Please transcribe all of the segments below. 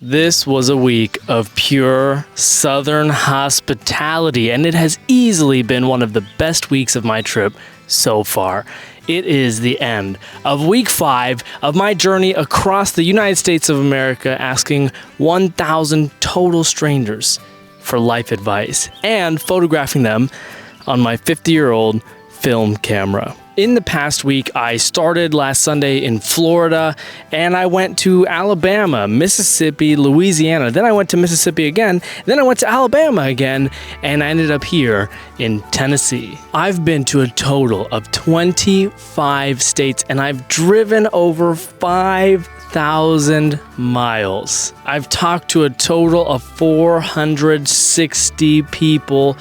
This was a week of pure Southern hospitality, and it has easily been one of the best weeks of my trip so far. It is the end of week 5 of my journey across the United States of America, asking 1,000 total strangers for life advice and photographing them on my 50-year-old film camera. In the past week, I started last Sunday in Florida, and I went to Alabama, Mississippi, Louisiana. Then I went to Mississippi again. Then I went to Alabama again, and I ended up here in Tennessee. I've been to a total of 25 states, and I've driven over 5,000 miles. I've talked to a total of 460 people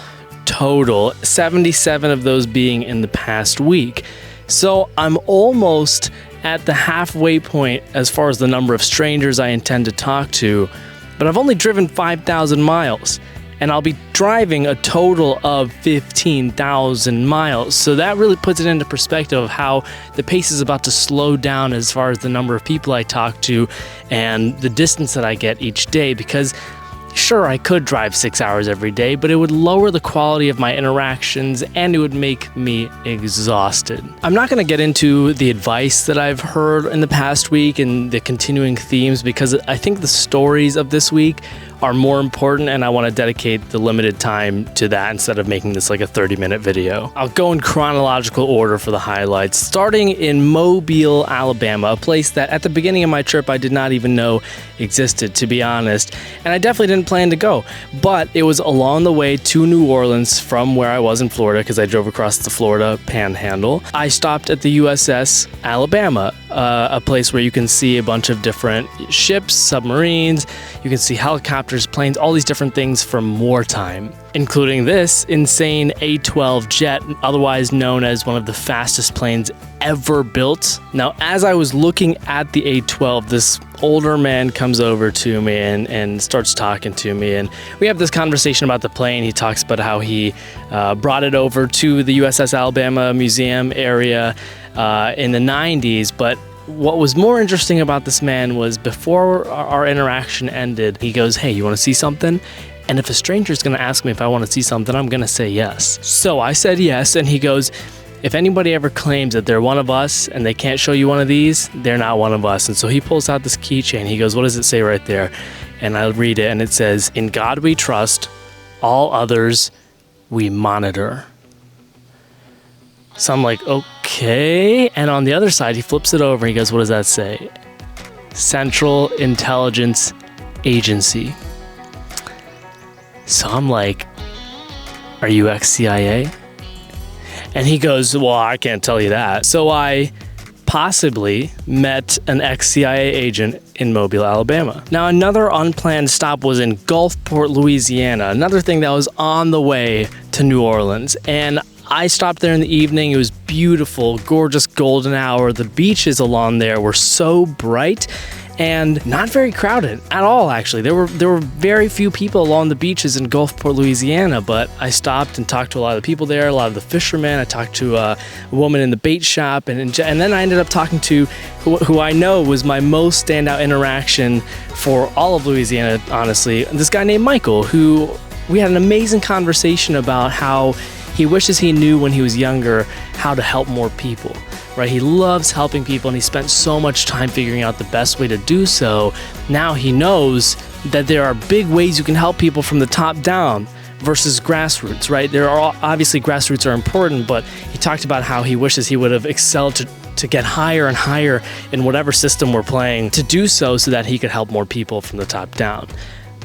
total, 77 of those being in the past week. So I'm almost at the halfway point as far as the number of strangers I intend to talk to, but I've only driven 5,000 miles, and I'll be driving a total of 15,000 miles. So that really puts it into perspective of how the pace is about to slow down as far as the number of people I talk to and the distance that I get each day, because sure, I could drive 6 hours every day, but it would lower the quality of my interactions and it would make me exhausted. I'm not going to get into the advice that I've heard in the past week and the continuing themes, because I think the stories of this week are more important, and I want to dedicate the limited time to that instead of making this like a 30-minute video. I'll go in chronological order for the highlights, starting in Mobile, Alabama, a place that at the beginning of my trip I did not even know existed, to be honest, and I definitely didn't plan to go, but it was along the way to New Orleans from where I was in Florida, because I drove across the Florida Panhandle. I stopped at the USS Alabama, a place where you can see a bunch of different ships, submarines, you can see helicopters, planes, all these different things from wartime, including this insane A-12 jet, otherwise known as one of the fastest planes ever built. Now, as I was looking at the A-12, this older man comes over to me and starts talking to me, and we have this conversation about the plane. He talks about how he brought it over to the USS Alabama Museum area in the 90s, but what was more interesting about this man was before our interaction ended, he goes, "Hey, you want to see something?" And if a stranger is going to ask me if I want to see something, I'm going to say yes. So I said yes, and he goes, "If anybody ever claims that they're one of us and they can't show you one of these, they're not one of us." And so he pulls out this keychain. He goes, "What does it say right there?" And I read it, and it says, "In God we trust, all others we monitor." So I'm like, okay. And on the other side, he flips it over. He goes, "What does that say?" Central Intelligence Agency. So I'm like, "Are you ex-CIA?" And he goes, "Well, I can't tell you that." So I possibly met an ex-CIA agent in Mobile, Alabama. Now, another unplanned stop was in Gulfport, Louisiana, another thing that was on the way to New Orleans. And I stopped there in the evening. It was beautiful, gorgeous golden hour. The beaches along there were so bright and not very crowded at all, actually. There were very few people along the beaches in Gulfport, Louisiana, but I stopped and talked to a lot of the people there, a lot of the fishermen. I talked to a woman in the bait shop, and then I ended up talking to who I know was my most standout interaction for all of Louisiana, honestly, this guy named Michael, who we had an amazing conversation about how he wishes he knew when he was younger how to help more people, right? He loves helping people, and he spent so much time figuring out the best way to do so. Now he knows that there are big ways you can help people from the top down versus grassroots, right? There are obviously grassroots are important, but he talked about how he wishes he would have excelled to get higher and higher in whatever system we're playing to do so that he could help more people from the top down.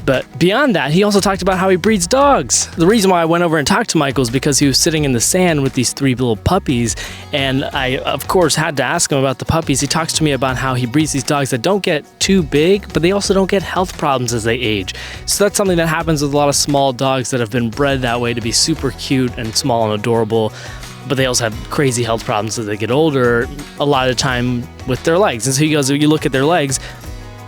But beyond that, he also talked about how he breeds dogs. The reason why I went over and talked to Michael is because he was sitting in the sand with these 3 little puppies, and I, of course, had to ask him about the puppies. He talks to me about how he breeds these dogs that don't get too big, but they also don't get health problems as they age. So that's something that happens with a lot of small dogs that have been bred that way to be super cute and small and adorable, but they also have crazy health problems as they get older, a lot of the time with their legs. And so he goes, you look at their legs,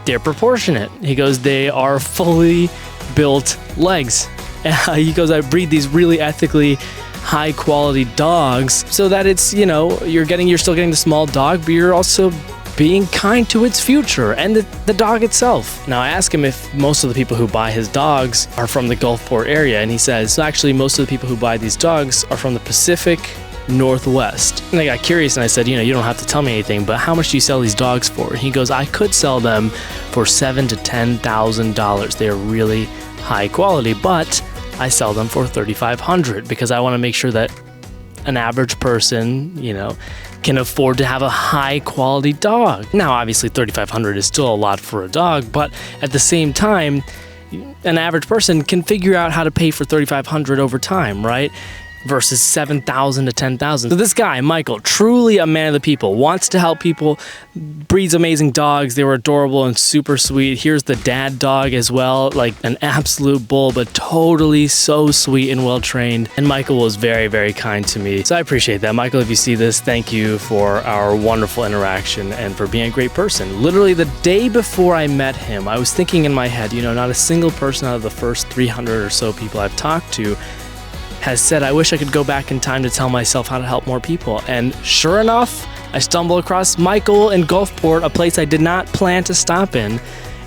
they're proportionate. He goes, they are fully built legs. And he goes, I breed these really ethically high quality dogs so that it's, you're still getting the small dog, but you're also being kind to its future and the dog itself. Now I ask him if most of the people who buy his dogs are from the Gulfport area, and he says, actually most of the people who buy these dogs are from the Pacific Northwest. And I got curious and I said, you don't have to tell me anything, but how much do you sell these dogs for? And he goes, I could sell them for $7,000 to $10,000. They're really high quality, but I sell them for $3,500 because I want to make sure that an average person, can afford to have a high quality dog. Now, obviously $3,500 is still a lot for a dog, but at the same time, an average person can figure out how to pay for $3,500 over time, right? Versus $7,000 to $10,000. So this guy, Michael, truly a man of the people, wants to help people, breeds amazing dogs. They were adorable and super sweet. Here's the dad dog as well, like an absolute bull, but totally so sweet and well trained. And Michael was very, very kind to me. So I appreciate that. Michael, if you see this, thank you for our wonderful interaction and for being a great person. Literally the day before I met him, I was thinking in my head, not a single person out of the first 300 or so people I've talked to has said, I wish I could go back in time to tell myself how to help more people. And sure enough, I stumble across Michael in Gulfport, a place I did not plan to stop in,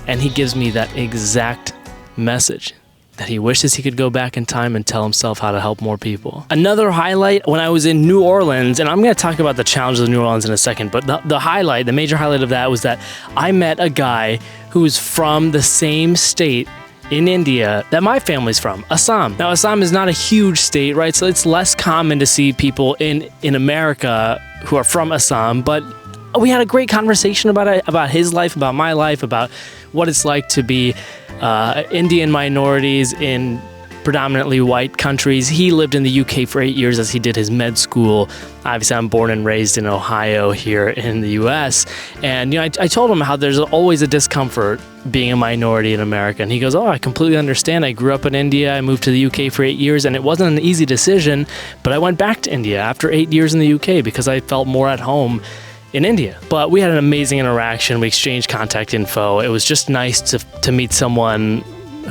and he gives me that exact message, that he wishes he could go back in time and tell himself how to help more people. Another highlight, when I was in New Orleans, and I'm gonna talk about the challenges of New Orleans in a second, but the major highlight of that was that I met a guy who is from the same state in India that my family's from, Assam. Now, Assam is not a huge state, right? So it's less common to see people in America who are from Assam, but we had a great conversation about his life, about my life, about what it's like to be Indian minorities in predominantly white countries. He lived in the UK for 8 years as he did his med school. Obviously, I'm born and raised in Ohio here in the US. And, I told him how there's always a discomfort being a minority in America. And he goes, I completely understand. I grew up in India. I moved to the UK for 8 years, and it wasn't an easy decision, but I went back to India after 8 years in the UK because I felt more at home in India. But we had an amazing interaction. We exchanged contact info. It was just nice to meet someone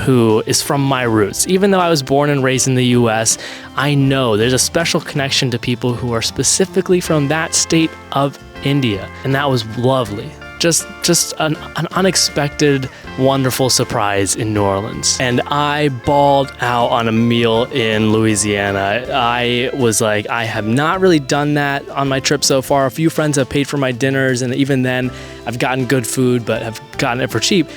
who is from my roots. Even though I was born and raised in the US, I know there's a special connection to people who are specifically from that state of India. And that was lovely. Just an unexpected, wonderful surprise in New Orleans. And I balled out on a meal in Louisiana. I was like, I have not really done that on my trip so far. A few friends have paid for my dinners, and even then, I've gotten good food, but have gotten it for cheap.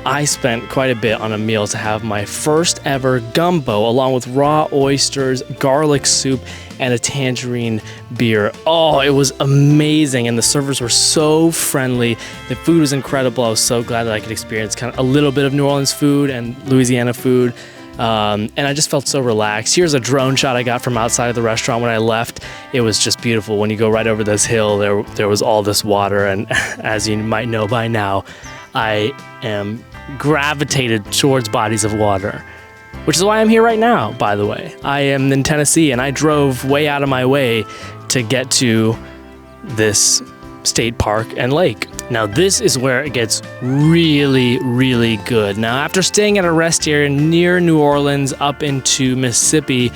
I spent quite a bit on a meal to have my first ever gumbo, along with raw oysters, garlic soup, and a tangerine beer. Oh, it was amazing, and the servers were so friendly. The food was incredible. I was so glad that I could experience kind of a little bit of New Orleans food and Louisiana food. And I just felt so relaxed. Here's a drone shot I got from outside of the restaurant when I left. It was just beautiful. When you go right over this hill, there was all this water, and as you might know by now, I am gravitated towards bodies of water, which is why I'm here right now, by the way. I am in Tennessee, and I drove way out of my way to get to this state park and lake. Now, this is where it gets really, really good. Now, after staying at a rest area near New Orleans up into Mississippi,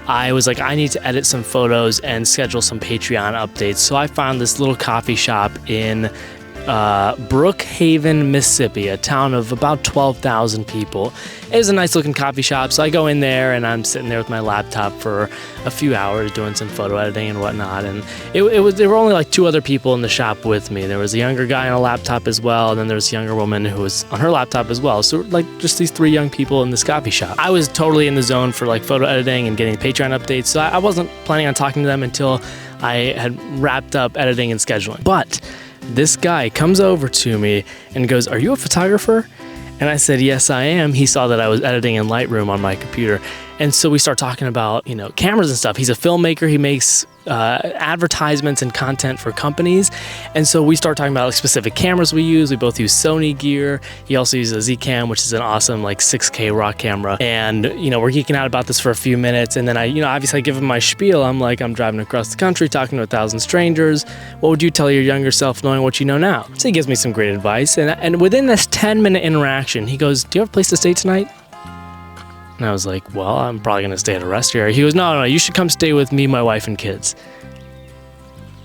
I was like, I need to edit some photos and schedule some Patreon updates. So I found this little coffee shop in Brookhaven, Mississippi, a town of about 12,000 people. It was a nice looking coffee shop, so I go in there and I'm sitting there with my laptop for a few hours doing some photo editing and whatnot. And there were only like two other people in the shop with me. There was a younger guy on a laptop as well, and then there was a younger woman who was on her laptop as well. So like just these three young people in this coffee shop. I was totally in the zone for like photo editing and getting Patreon updates, so I wasn't planning on talking to them until I had wrapped up editing and scheduling. But this guy comes over to me and goes, "Are you a photographer?" And I said, "Yes, I am." He saw that I was editing in Lightroom on my computer. And so we start talking about, cameras and stuff. He's a filmmaker. He makes advertisements and content for companies. And so we start talking about like specific cameras we use. We both use Sony gear. He also uses a Zcam, which is an awesome like 6K raw camera. And, we're geeking out about this for a few minutes. And then obviously I give him my spiel. I'm like, I'm driving across the country, talking to 1,000 strangers. What would you tell your younger self knowing what you know now? So he gives me some great advice. And within this 10-minute interaction, he goes, "Do you have a place to stay tonight?" And I was like, "Well, I'm probably going to stay at a rest area." He goes, No, you should come stay with me, my wife, and kids.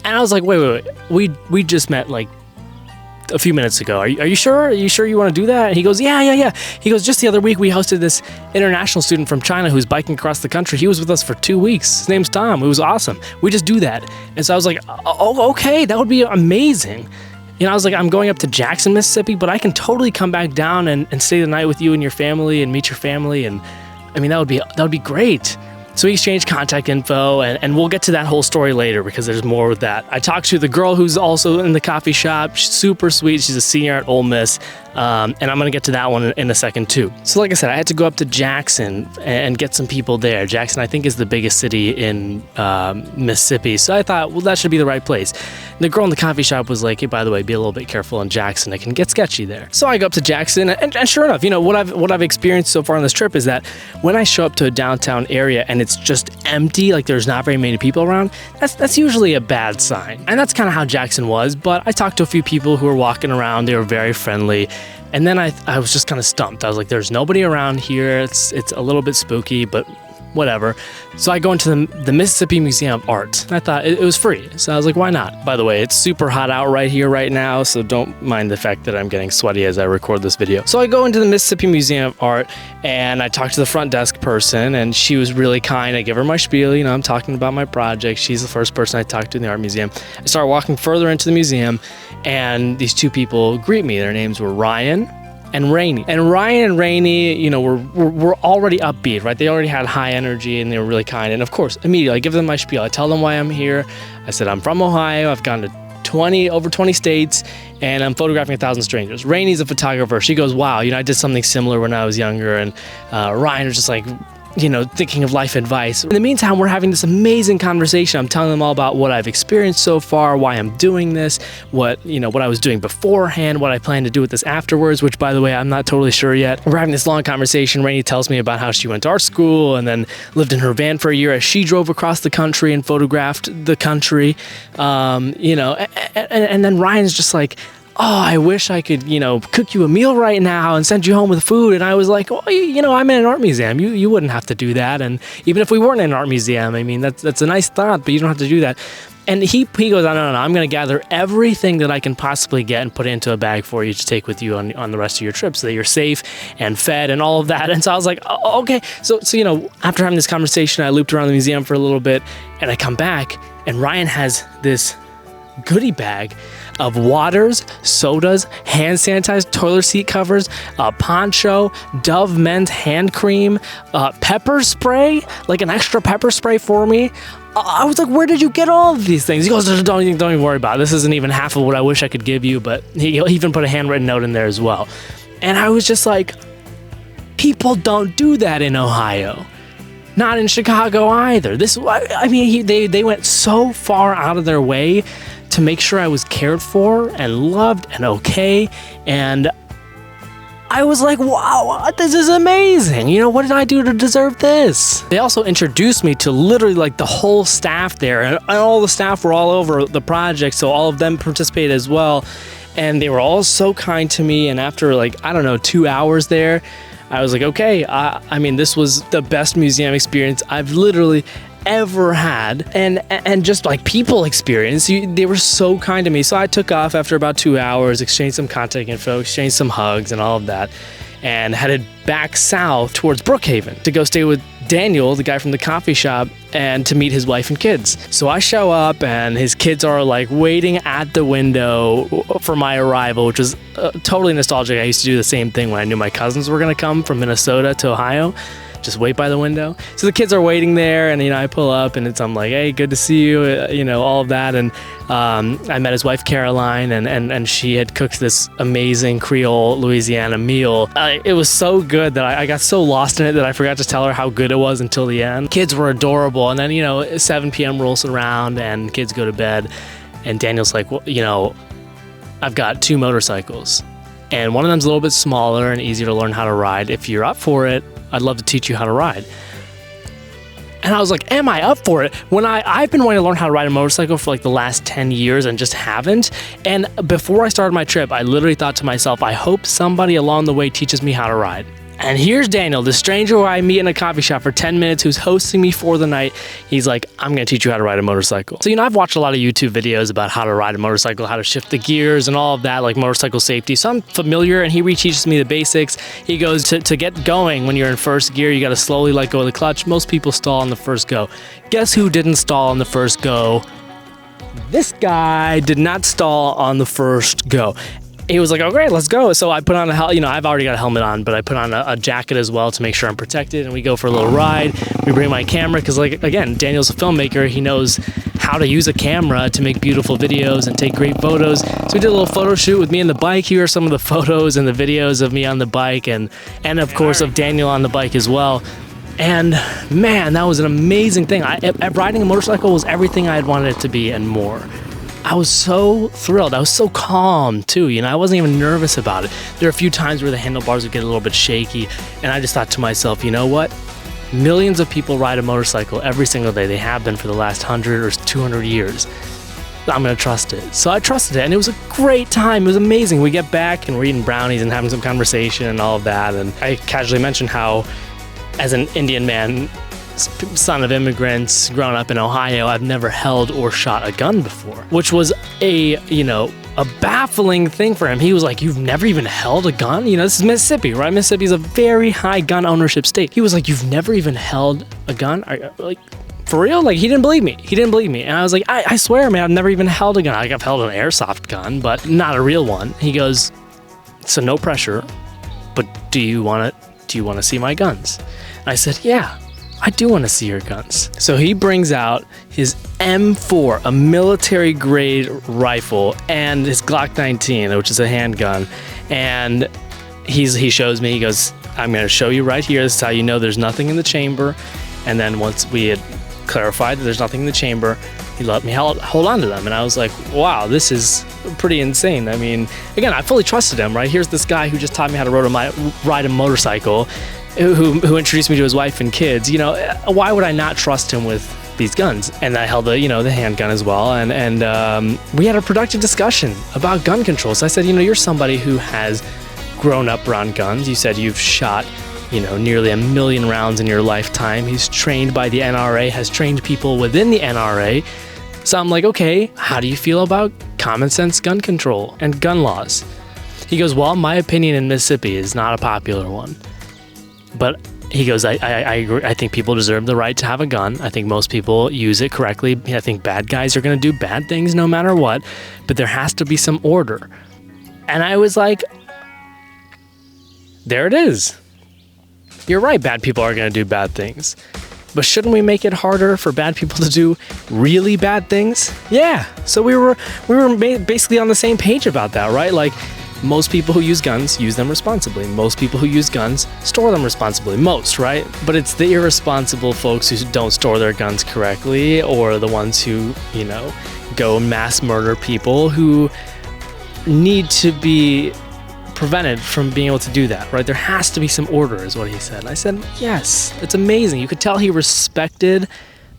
And I was like, wait. We just met like a few minutes ago. Are you sure? Are you sure you want to do that?" And he goes, yeah. He goes, "Just the other week we hosted this international student from China who's biking across the country. He was with us for 2 weeks. His name's Tom. It was awesome. We just do that." And so I was like, "Oh, okay, that would be amazing." You know, I was like, "I'm going up to Jackson, Mississippi, but I can totally come back down and stay the night with you and your family and meet your family. And I mean, that would be great." So we exchanged contact info, and we'll get to that whole story later because there's more with that. I talked to the girl who's also in the coffee shop. She's super sweet. She's a senior at Ole Miss, and I'm going to get to that one in a second too. So like I said, I had to go up to Jackson and get some people there. Jackson, I think, is the biggest city in Mississippi. So I thought, well, that should be the right place. And the girl in the coffee shop was like, "Hey, by the way, be a little bit careful in Jackson. It can get sketchy there." So I go up to Jackson, and sure enough, you know, what I've experienced so far on this trip is that when I show up to a downtown area and it's just empty, like there's not very many people around, that's usually a bad sign. And that's kind of how Jackson was, but I talked to a few people who were walking around. They were very friendly. And then I was just kind of stumped. I was like, there's nobody around here. It's a little bit spooky, but whatever. So I go into the Mississippi Museum of Art. And I thought it was free. So I was like, why not? By the way, it's super hot out right here right now, so don't mind the fact that I'm getting sweaty as I record this video. So I go into the Mississippi Museum of Art and I talk to the front desk person, and she was really kind. I give her my spiel, you know, I'm talking about my project. She's the first person I talked to in the art museum. I start walking further into the museum and these two people greet me. Their names were Ryan and Rainey. And Ryan and Rainey, you know, were already upbeat, right? They already had high energy and they were really kind. And of course, immediately I give them my spiel. I tell them why I'm here. I said, I'm from Ohio. I've gone to over 20 states and I'm photographing 1,000 strangers. Rainey's a photographer. She goes, wow, you know, I did something similar when I was younger. And Ryan was just like, you know, thinking of life advice. In the meantime, we're having this amazing conversation. I'm telling them all about what I've experienced so far, why I'm doing this, what I was doing beforehand, what I plan to do with this afterwards, which, by the way, I'm not totally sure yet. We're having this long conversation. Rainey tells me about how she went to art school and then lived in her van for a year as she drove across the country and photographed the country. You know, and then Ryan's just like, oh, I wish I could, you know, cook you a meal right now and send you home with food. And I was like, oh, you know, I'm in an art museum. You wouldn't have to do that. And even if we weren't in an art museum, I mean, that's a nice thought, but you don't have to do that. And he goes, no, I'm going to gather everything that I can possibly get and put it into a bag for you to take with you on the rest of your trip so that you're safe and fed and all of that. And so I was like, oh, okay. So, you know, after having this conversation, I looped around the museum for a little bit and I come back and Ryan has this goodie bag of waters, sodas, hand sanitizer, toilet seat covers, a poncho, Dove men's hand cream, pepper spray, like an extra pepper spray for me. I was like, where did you get all of these things? He goes, don't even worry about it. This isn't even half of what I wish I could give you, but he even put a handwritten note in there as well. And I was just like, people don't do that in Ohio. Not in Chicago either. They went so far out of their way to make sure I was cared for and loved and okay. And I was like, wow, this is amazing. You know, what did I do to deserve this? They also introduced me to literally like the whole staff there, and all the staff were all over the project, so all of them participated as well. And they were all so kind to me. And after 2 hours there, I was like, okay, I mean, this was the best museum experience I've literally ever had, and just like people experience. They were so kind to me. So I took off after about 2 hours, exchanged some contact info, exchanged some hugs and all of that, and headed back south towards Brookhaven to go stay with Daniel, the guy from the coffee shop, and to meet his wife and kids. So I show up and his kids are like waiting at the window for my arrival, which was totally nostalgic. I used to do the same thing when I knew my cousins were gonna come from Minnesota to Ohio. Just wait by the window. So the kids are waiting there, and I pull up and I'm like, hey, good to see you, all of that. And I met his wife Caroline, and she had cooked this amazing Creole Louisiana meal. It was so good that I got so lost in it that I forgot to tell her how good it was until the end. Kids were adorable, and then 7 p.m. rolls around and kids go to bed, and Daniel's like, well, I've got 2 motorcycles, and one of them's a little bit smaller and easier to learn how to ride. If you're up for it, I'd love to teach you how to ride. And I was like, am I up for it? When I've been wanting to learn how to ride a motorcycle for like the last 10 years and just haven't. And before I started my trip, I literally thought to myself, I hope somebody along the way teaches me how to ride. And here's Daniel, the stranger who I meet in a coffee shop for 10 minutes, who's hosting me for the night. He's like, I'm going to teach you how to ride a motorcycle. So, I've watched a lot of YouTube videos about how to ride a motorcycle, how to shift the gears and all of that, like motorcycle safety. So I'm familiar, and he reteaches me the basics. He goes, to get going when you're in first gear, you got to slowly let go of the clutch. Most people stall on the first go. Guess who didn't stall on the first go? This guy did not stall on the first go. He was like, oh, great, let's go. So I put on I've already got a helmet on, but I put on a jacket as well to make sure I'm protected. And we go for a little ride. We bring my camera because, again, Daniel's a filmmaker. He knows how to use a camera to make beautiful videos and take great photos. So we did a little photo shoot with me and the bike. Here are some of the photos and the videos of me on the bike and of course, of Daniel on the bike as well. And man, that was an amazing thing. Riding a motorcycle was everything I had wanted it to be and more. I was so thrilled. I was so calm too. I wasn't even nervous about it. There are a few times where the handlebars would get a little bit shaky, and I just thought to myself, you know what? Millions of people ride a motorcycle every single day. They have been for the last 100 or 200 years. I'm going to trust it. So I trusted it, and it was a great time. It was amazing. We get back, and we're eating brownies and having some conversation and all of that. And I casually mentioned how, as an Indian man, son of immigrants, grown up in Ohio, I've never held or shot a gun before, which was a baffling thing for him. He was like, you've never even held a gun? This is Mississippi, right? Mississippi is a very high gun ownership state. He was like, you've never even held a gun? For real? He didn't believe me. And I was like, I swear, man, I've never even held a gun. I've held an airsoft gun, but not a real one. He goes, so no pressure, but do you want to see my guns? And I said, yeah. I do want to see your guns. So he brings out his M4, a military grade rifle, and his Glock 19, which is a handgun. And he shows me, he goes, I'm going to show you right here. This is how you know there's nothing in the chamber. And then once we had clarified that there's nothing in the chamber, he let me hold on to them. And I was like, wow, this is pretty insane. Again, I fully trusted him, right? Here's this guy who just taught me how to ride a motorcycle, who introduced me to his wife and kids. Why would I not trust him with these guns? And I held the handgun as well. And we had a productive discussion about gun control. So I said, you're somebody who has grown up around guns. You said you've shot, nearly 1 million rounds in your lifetime. He's trained by the NRA, has trained people within the NRA. So I'm like, okay, how do you feel about common sense gun control and gun laws? He goes, well, my opinion in Mississippi is not a popular one. But he goes, I agree. I think people deserve the right to have a gun. I think most people use it correctly. I think bad guys are going to do bad things no matter what, but there has to be some order. And I was like, there it is. You're right, bad people are going to do bad things. But shouldn't we make it harder for bad people to do really bad things? Yeah. So we were basically on the same page about that, right? Most people who use guns use them responsibly. Most people who use guns store them responsibly. Most, right? But it's the irresponsible folks who don't store their guns correctly, or the ones who, go mass murder people, who need to be prevented from being able to do that, right? There has to be some order, is what he said. And I said, yes, it's amazing. You could tell he respected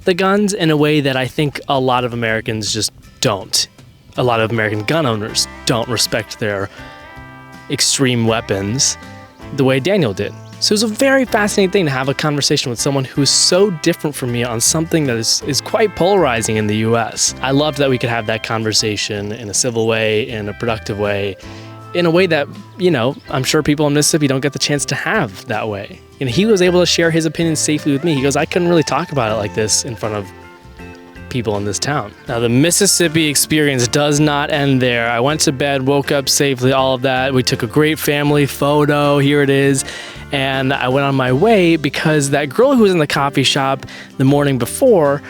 the guns in a way that I think a lot of Americans just don't. A lot of American gun owners don't respect their extreme weapons the way Daniel did. So it was a very fascinating thing to have a conversation with someone who's so different from me on something that is quite polarizing in the US. I loved that we could have that conversation in a civil way, in a productive way, in a way that, I'm sure people in Mississippi don't get the chance to have that way. And he was able to share his opinions safely with me. He goes, I couldn't really talk about it like this in front of people in this town. Now, the Mississippi experience does not end there. I went to bed, woke up safely, all of that. We took a great family photo. Here it is. And I went on my way because that girl who was in the coffee shop the morning before,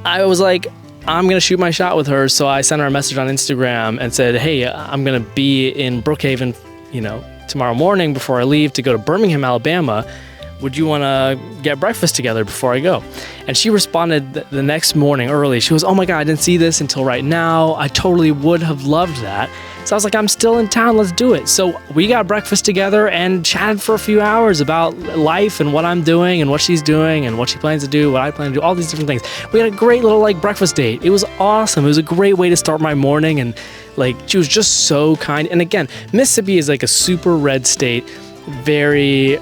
I was like, I'm going to shoot my shot with her. So I sent her a message on Instagram and said, hey, I'm going to be in Brookhaven, tomorrow morning before I leave to go to Birmingham, Alabama. Would you want to get breakfast together before I go? And she responded the next morning early. She goes, oh my God, I didn't see this until right now. I totally would have loved that. So I was like, I'm still in town, let's do it. So we got breakfast together and chatted for a few hours about life and what I'm doing and what she's doing and what she plans to do, what I plan to do, all these different things. We had a great little breakfast date. It was awesome. It was a great way to start my morning, and she was just so kind. And again, Mississippi is a super red state very,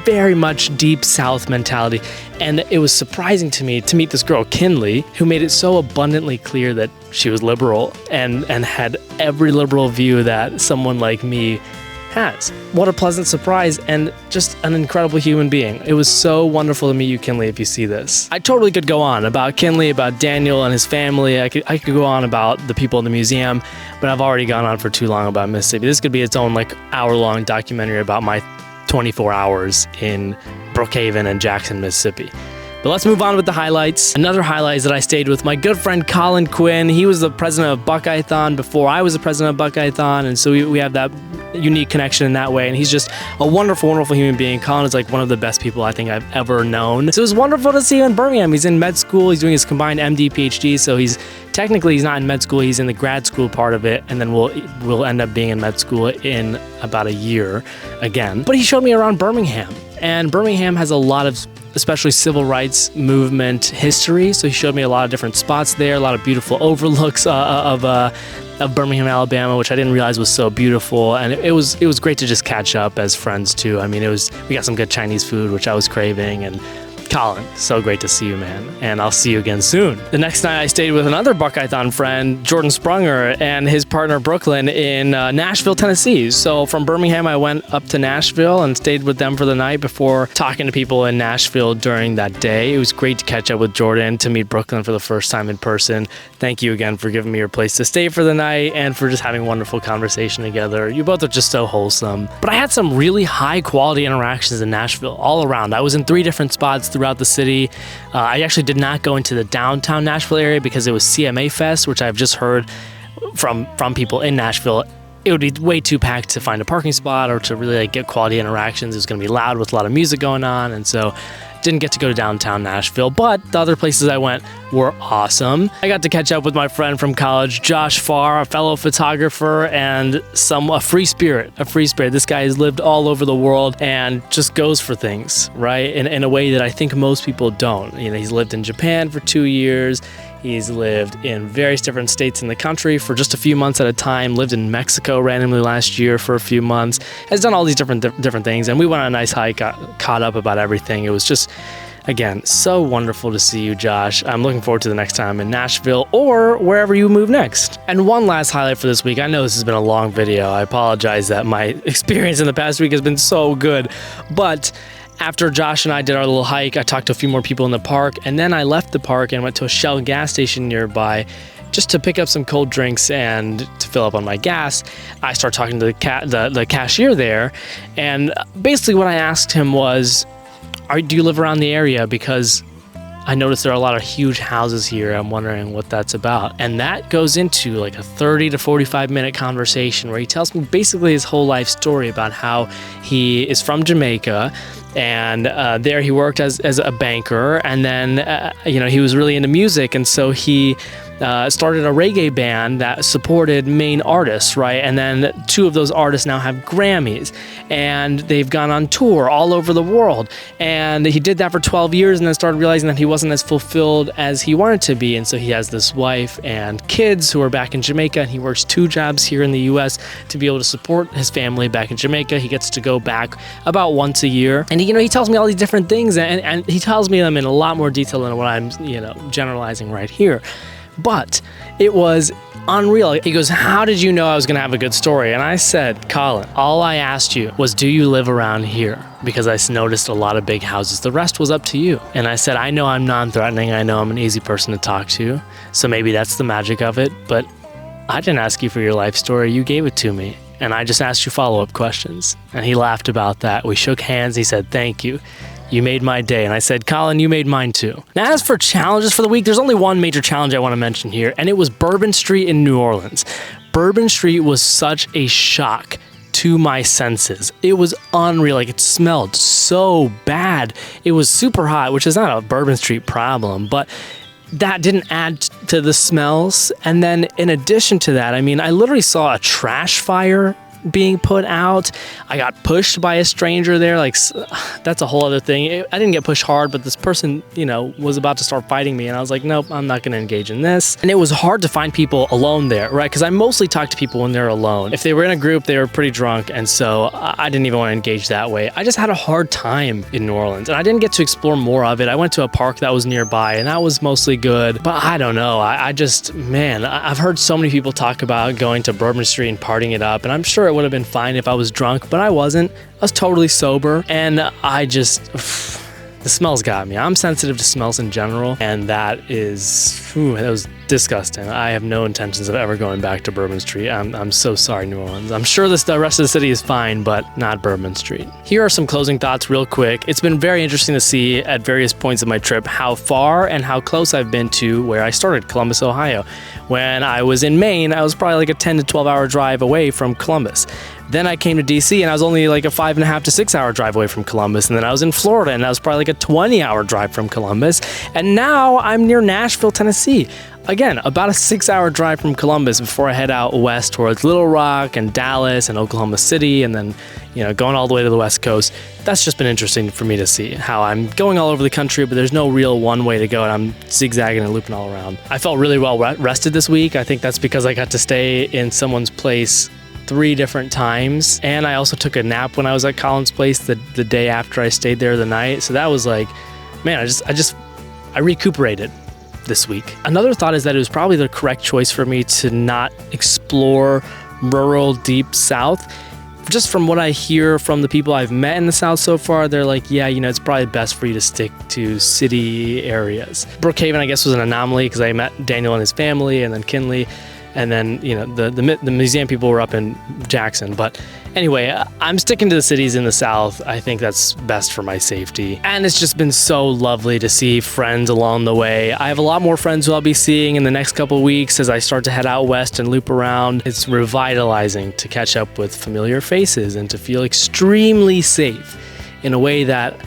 very much deep South mentality. And it was surprising to me to meet this girl, Kinley, who made it so abundantly clear that she was liberal and had every liberal view that someone like me has. What a pleasant surprise, and just an incredible human being. It was so wonderful to meet you, Kinley, if you see this. I totally could go on about Kinley, about Daniel and his family. I could go on about the people in the museum, but I've already gone on for too long about Mississippi. This could be its own hour-long documentary about my 24 hours in Brookhaven and Jackson, Mississippi. But let's move on with the highlights. Another highlight is that I stayed with my good friend Colin Quinn. He was the president of Buckeye-thon before I was the president of Buckeye-thon, and so we have that unique connection in that way, and he's just a wonderful, wonderful human being. Colin is one of the best people I think I've ever known. So it was wonderful to see him in Birmingham. He's in med school. He's doing his combined MD, PhD, so he's not in med school. He's in the grad school part of it, and then we'll end up being in med school in about a year again. But he showed me around Birmingham, and Birmingham has a lot of especially civil rights movement history. So he showed me a lot of different spots there, a lot of beautiful overlooks of Birmingham, Alabama, which I didn't realize was so beautiful. And it was great to just catch up as friends too. I mean, we got some good Chinese food, which I was craving, and Colin, so great to see you, man, and I'll see you again soon. The next night I stayed with another Buckeye-thon friend, Jordan Sprunger, and his partner Brooklyn in Nashville, Tennessee. So from Birmingham, I went up to Nashville and stayed with them for the night before talking to people in Nashville during that day. It was great to catch up with Jordan, to meet Brooklyn for the first time in person. Thank you again for giving me your place to stay for the night and for just having wonderful conversation together. You both are just so wholesome. But I had some really high quality interactions in Nashville all around. I was in 3 different spots throughout the city. I actually did not go into the downtown Nashville area because it was CMA Fest, which I've just heard from people in Nashville. It would be way too packed to find a parking spot or to really get quality interactions. It was going to be loud with a lot of music going on, and so didn't get to go to downtown Nashville, but the other places I went were awesome. I got to catch up with my friend from college, Josh Farr, a fellow photographer and a free spirit. This guy has lived all over the world and just goes for things, right? In a way that I think most people don't. He's lived in Japan for 2 years. He's lived in various different states in the country for just a few months at a time, lived in Mexico randomly last year for a few months, has done all these different things, and we went on a nice hike, got caught up about everything. It was just, again, so wonderful to see you, Josh. I'm looking forward to the next time in Nashville or wherever you move next. And one last highlight for this week. I know this has been a long video. I apologize that my experience in the past week has been so good, but after Josh and I did our little hike, I talked to a few more people in the park, and then I left the park and went to a Shell gas station nearby just to pick up some cold drinks and to fill up on my gas. I started talking to the cashier there, and basically what I asked him was, do you live around the area? Because I noticed there are a lot of huge houses here. I'm wondering what that's about. And that goes into a 30 to 45 minute conversation where he tells me basically his whole life story about how he is from Jamaica, and there he worked as a banker, and then he was really into music, and so he started a reggae band that supported main artists, right? And then 2 of those artists now have Grammys, and they've gone on tour all over the world. And he did that for 12 years and then started realizing that he wasn't as fulfilled as he wanted to be. And so he has this wife and kids who are back in Jamaica, and he works 2 jobs here in the US to be able to support his family back in Jamaica. He gets to go back about once a year. And he tells me all these different things, and he tells me them in a lot more detail than what I'm generalizing right here. But it was unreal. He goes, how did you know I was going to have a good story? And I said, Colin, all I asked you was, do you live around here? Because I noticed a lot of big houses. The rest was up to you. And I said, I know I'm non-threatening. I know I'm an easy person to talk to. So maybe that's the magic of it. But I didn't ask you for your life story. You gave it to me. And I just asked you follow-up questions. And he laughed about that. We shook hands. He said, thank you. You made my day. And I said, Colin, you made mine too. Now, as for challenges for the week, there's only one major challenge I want to mention here, and it was Bourbon Street in New Orleans. Bourbon Street was such a shock to my senses. It was unreal. It smelled so bad. It was super hot, which is not a Bourbon Street problem, but that didn't add to the smells. And then in addition to that, I literally saw a trash fire being put out. I got pushed by a stranger there. Like, that's a whole other thing. I didn't get pushed hard, but this person, was about to start fighting me. And I was like, nope, I'm not going to engage in this. And it was hard to find people alone there, right? Because I mostly talk to people when they're alone. If they were in a group, they were pretty drunk. And so I didn't even want to engage that way. I just had a hard time in New Orleans. And I didn't get to explore more of it. I went to a park that was nearby, and that was mostly good. But I don't know. I've heard so many people talk about going to Bourbon Street and partying it up. And I'm sure it would have been fine if I was drunk, but I wasn't. I was totally sober, and the smells got me. I'm sensitive to smells in general, and that was disgusting. I have no intentions of ever going back to Bourbon Street. I'm so sorry, New Orleans. I'm sure the rest of the city is fine, but not Bourbon Street. Here are some closing thoughts real quick. It's been very interesting to see at various points of my trip how far and how close I've been to where I started, Columbus, Ohio. When I was in Maine, I was probably like a 10 to 12 hour drive away from Columbus. Then I came to DC, and I was only like a 5.5 to 6 hour drive away from Columbus. And then I was in Florida, and I was probably like a 20-hour drive from Columbus. And now I'm near Nashville, Tennessee. Again, about a 6-hour drive from Columbus before I head out west towards Little Rock and Dallas and Oklahoma City, and then, going all the way to the West Coast. That's just been interesting for me to see how I'm going all over the country, but there's no real one way to go, and I'm zigzagging and looping all around. I felt really well rested this week. I think that's because I got to stay in someone's place 3 different times, and I also took a nap when I was at Colin's place the day after I stayed there the night. So that was like, man, I recuperated this week. Another thought is that it was probably the correct choice for me to not explore rural deep South. Just from what I hear from the people I've met in the South so far, they're like, yeah, it's probably best for you to stick to city areas. Brookhaven, I guess, was an anomaly because I met Daniel and his family, and then Kinley. And then, the museum people were up in Jackson. But anyway, I'm sticking to the cities in the South. I think that's best for my safety. And it's just been so lovely to see friends along the way. I have a lot more friends who I'll be seeing in the next couple weeks as I start to head out west and loop around. It's revitalizing to catch up with familiar faces and to feel extremely safe in a way that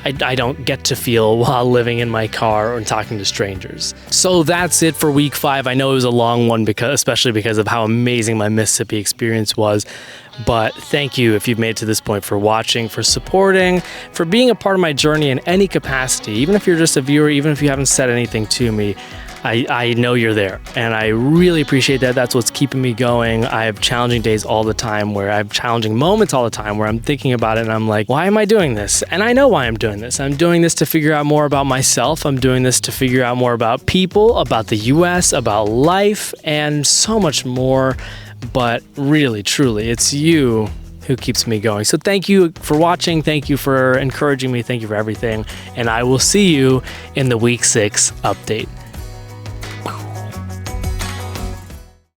I don't get to feel while living in my car or talking to strangers. So that's it for week 5. I know it was a long one, especially because of how amazing my Mississippi experience was. But thank you if you've made it to this point, for watching, for supporting, for being a part of my journey in any capacity. Even if you're just a viewer, even if you haven't said anything to me, I know you're there, and I really appreciate that. That's what's keeping me going. I have challenging days all the time, where I have challenging moments all the time, where I'm thinking about it and I'm like, why am I doing this? And I know why I'm doing this. I'm doing this to figure out more about myself. I'm doing this to figure out more about people, about the US, about life, and so much more. But really, truly, it's you who keeps me going. So thank you for watching. Thank you for encouraging me. Thank you for everything. And I will see you in the week 6 update.